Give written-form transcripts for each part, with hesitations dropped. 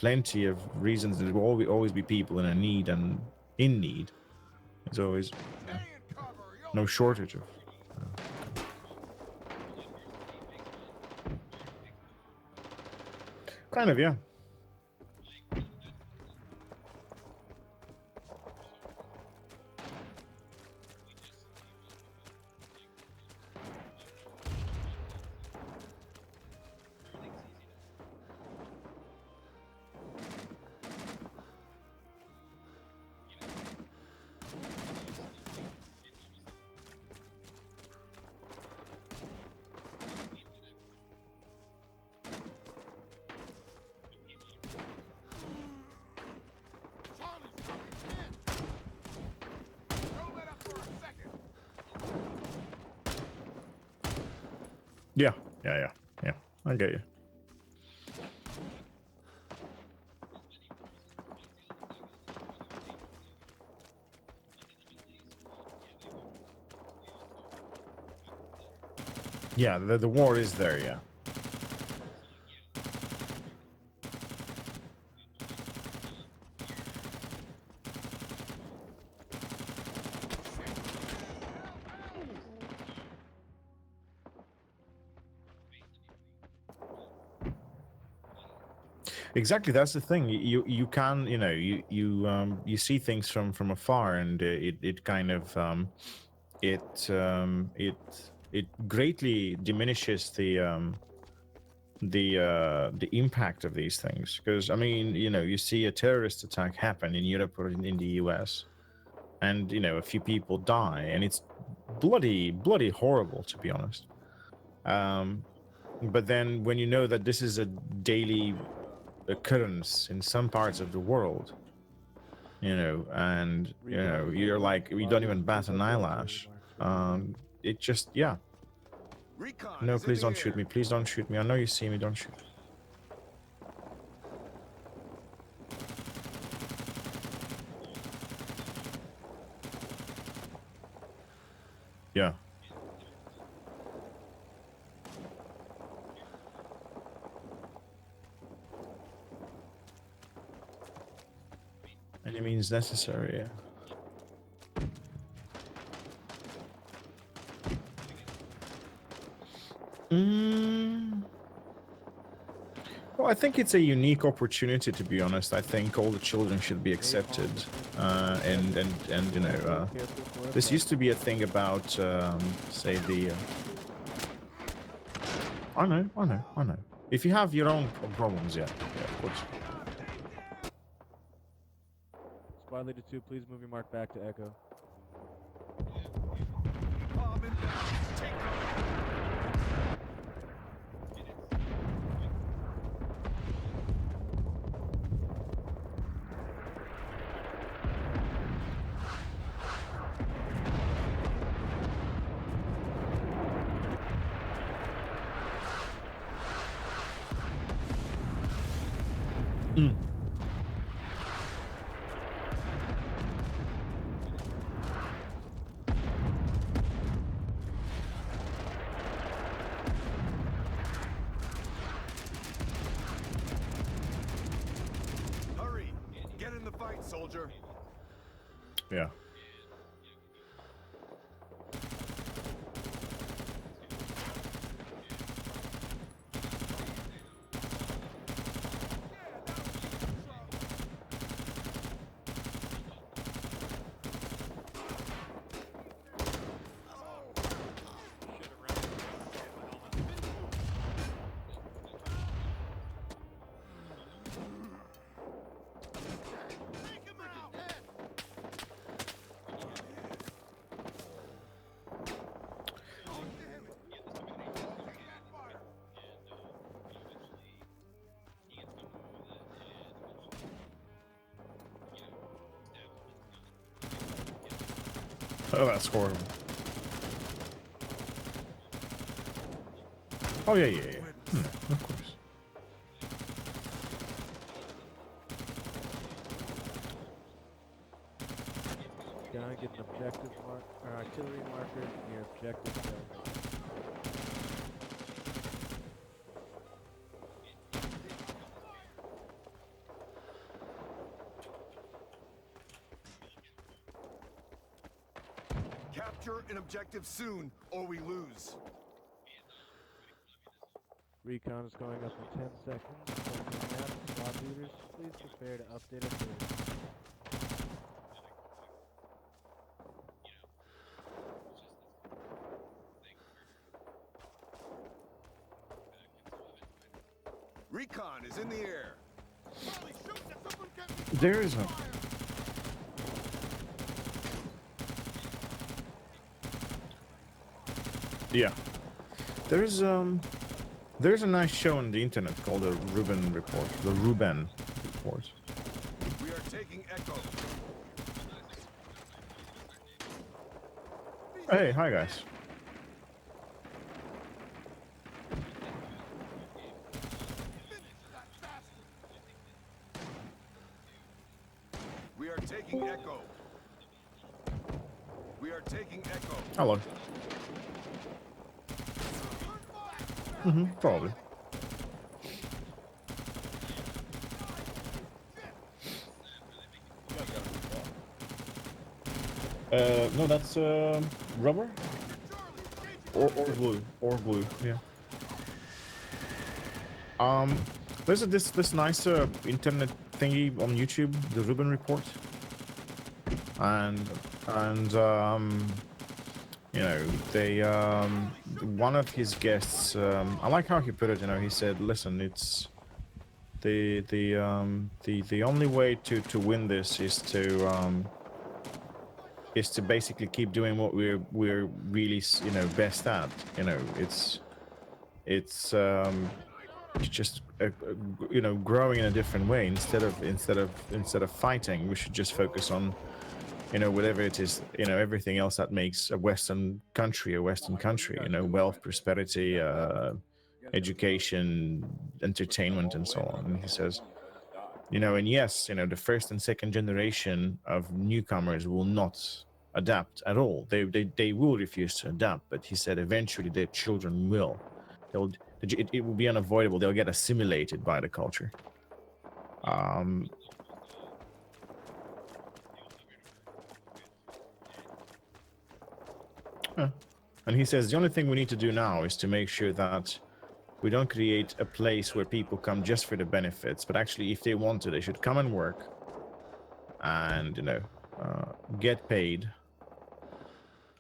plenty of reasons. There will always be people in a need and in need. There's always no shortage of. Kind of, yeah. Yeah. I get you. Yeah, the war is there, yeah. Exactly, that's the thing. You can, you know, you see things from afar, and it kind of it greatly diminishes the impact of these things. Because I mean, you know, you see a terrorist attack happen in Europe or in the US, and you know, a few people die, and it's bloody horrible, to be honest. Um, but then when you know that this is a daily occurrence in some parts of the world, you know, and you know, you're like, we don't even bat an eyelash. It just, yeah. No, please don't shoot me. Please don't shoot me. I know you see me. Don't shoot. Yeah. Any means necessary, yeah. Well, I think it's a unique opportunity, to be honest. I think all the children should be accepted, and you know, this used to be a thing about, say the. I know. If you have your own problems, yeah, of course. Squad Leader 2, please move your mark back to Echo. Hurry! Get in the fight, soldier! Yeah. Oh, that's horrible. Oh, yeah. Of course. Can I get an objective mark, or artillery marker near objective cell? Capture an objective soon, or we lose. Recon is going up in 10 seconds. Sending map. Squad leaders, please prepare to update our base. Recon is in the air. There is a. Yeah. There's a nice show on the internet called the Ruben Report. The Ruben Report. We are taking Echo. Hey, hi guys. We are taking Echo. We are taking Echo. Hello. Probably. No, that's rubber or glue yeah. There's this nice internet thingy on YouTube, the Ruben Report, and you know, they one of his guests, I like how he put it, you know, he said, listen, it's the only way to win this is to basically keep doing what we're really, you know, best at. You know, it's just you know, growing in a different way. Instead of fighting, we should just focus on, you know, whatever it is, you know, everything else that makes a Western country, you know, wealth, prosperity, education, entertainment, and so on. And he says, you know, and yes, you know, the first and second generation of newcomers will not adapt at all. They will refuse to adapt, but he said eventually their children will. It will be unavoidable. They'll get assimilated by the culture. And he says the only thing we need to do now is to make sure that we don't create a place where people come just for the benefits, but actually, if they want to, they should come and work and, you know, get paid.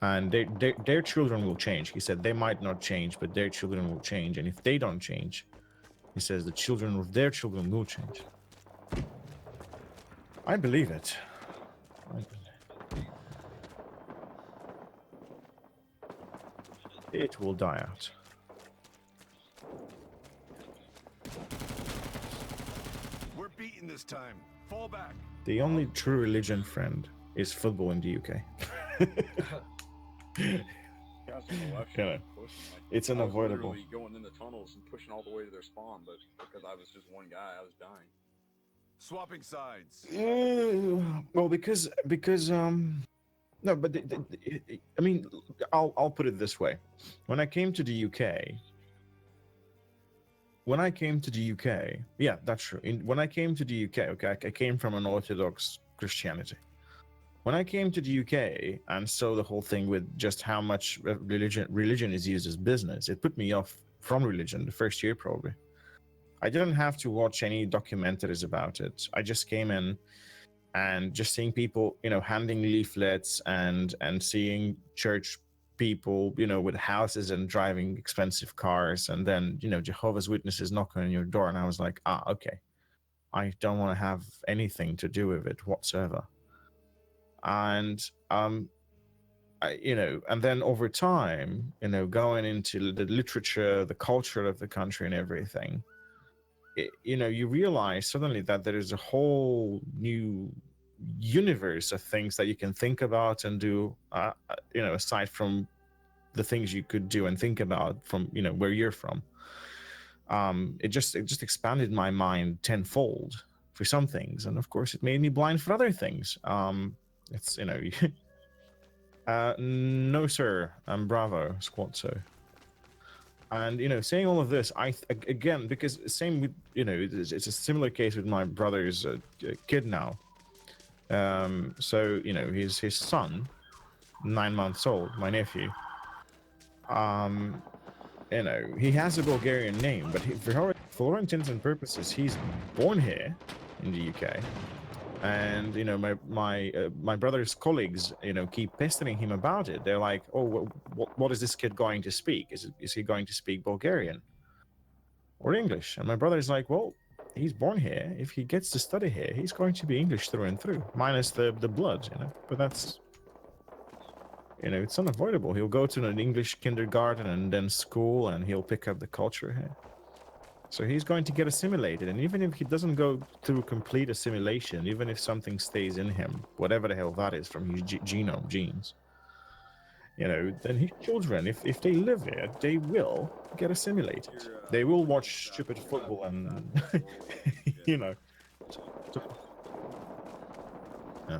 And their children will change. He said they might not change, but their children will change. And if they don't change, he says the children of their children will change. I believe it. It will die out. We're beaten this time. Fall back. The only true religion, friend, is football in the UK. Yeah, it's unavoidable. I was literally going in the tunnels and pushing all the way to their spawn, but because I was just one guy, I was dying. Swapping sides. Well, because no, but I mean, I'll put it this way: when I came to the UK, yeah, that's true. When I came to the UK, okay, I came from an Orthodox Christianity. When I came to the UK and saw the whole thing with just how much religion is used as business, it put me off from religion the first year probably. I didn't have to watch any documentaries about it. I just came in and just seeing people, you know, handing leaflets and seeing church people, you know, with houses and driving expensive cars, and then, you know, Jehovah's Witnesses knocking on your door, and I was like, okay, I don't want to have anything to do with it whatsoever. And you know, and then over time, you know, going into the literature, the culture of the country and everything, you know, you realize suddenly that there is a whole new universe of things that you can think about and do, you know, aside from the things you could do and think about from, you know, where you're from. It just expanded my mind tenfold for some things, and of course it made me blind for other things. It's, you know, no sir, I'm Bravo squad. So, and, you know, saying all of this, again, because same with, you know, it's a similar case with my brother's kid now. So, you know, his son 9 months old, my nephew. You know, he has a Bulgarian name, but for all intents and purposes, he's born here in the UK. And you know, my brother's colleagues, you know, keep pestering him about it. They're like, "Oh, what is this kid going to speak? Is he going to speak Bulgarian or English?" And my brother's like, "Well, he's born here. If he gets to study here, he's going to be English through and through, minus the blood, you know." But that's, you know, it's unavoidable. He'll go to an English kindergarten and then school, and he'll pick up the culture here. So he's going to get assimilated, and even if he doesn't go through complete assimilation, even if something stays in him, whatever the hell that is from his genome, genes, you know, then his children, if they live here, they will get assimilated. They will watch stupid football and, you know. Yeah.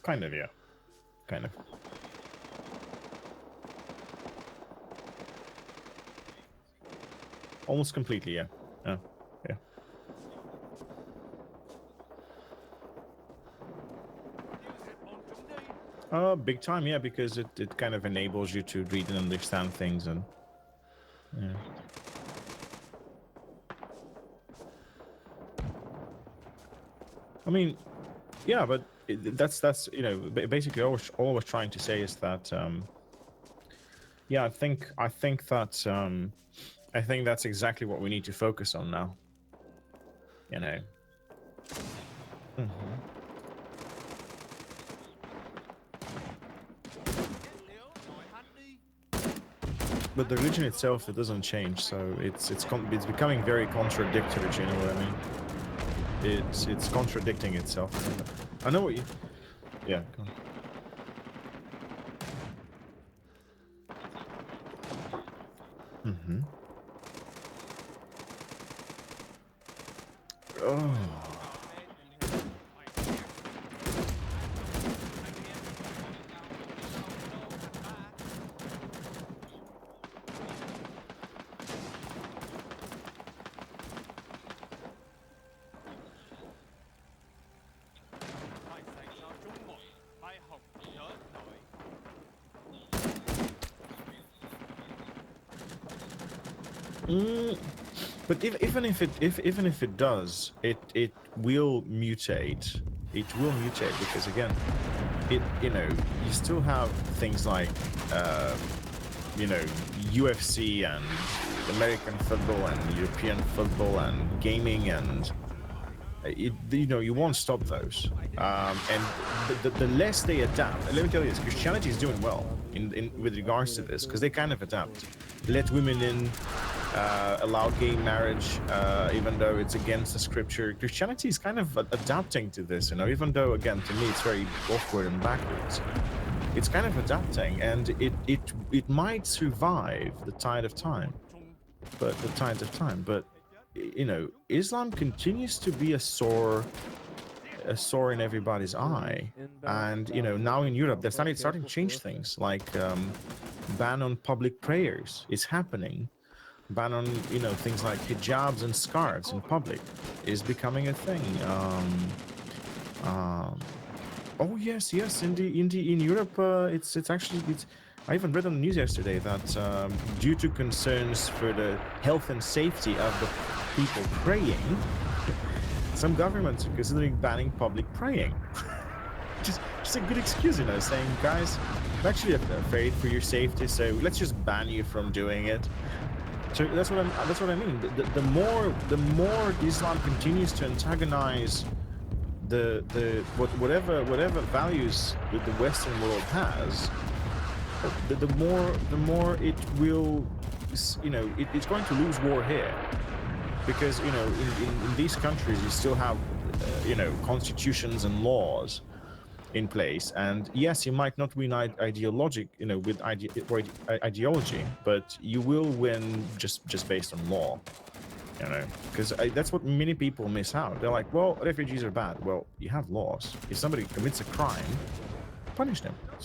Kind of, yeah. Kind of. Almost completely, yeah. Yeah. Big time, yeah, because it kind of enables you to read and understand things, and yeah. I mean, yeah, but that's you know, basically all I was trying to say is that yeah, I think that's exactly what we need to focus on now, you know. But the religion itself, it doesn't change, so it's becoming very contradictory, you know what I mean? It's contradicting itself. I know what you... Yeah, go on. Oh. But even if it does, it will mutate. It will mutate because again, you know, you still have things like you know, UFC and American football and European football and gaming, and you know, you won't stop those. And the less they adapt, let me tell you this: Christianity is doing well in with regards to this, because they kind of adapt. Let women in. Allow gay marriage, even though it's against the scripture. Christianity is kind of adapting to this, you know, even though, again, to me, it's very awkward and backwards. It's kind of adapting, and it might survive the tide of time. But you know, Islam continues to be a sore in everybody's eye. And, you know, now in Europe, they're starting to change things, like ban on public prayers is happening. Ban on, you know, things like hijabs and scarves in public is becoming a thing. Oh yes, in Europe, it's actually I even read on the news yesterday that due to concerns for the health and safety of the people praying, some governments are considering banning public praying. just a good excuse, you know, saying, guys, I'm actually afraid for your safety, so let's just ban you from doing it. So that's what I mean. The more Islam continues to antagonize whatever values that the Western world has, the more it will, you know, it's going to lose war here, because, you know, in these countries you still have you know, constitutions and laws in place, and yes, you might not win ideology, you know, with ideology, but you will win just based on law, you know, because that's what many people miss out. They're like, well, refugees are bad. Well, you have laws. If somebody commits a crime, punish them.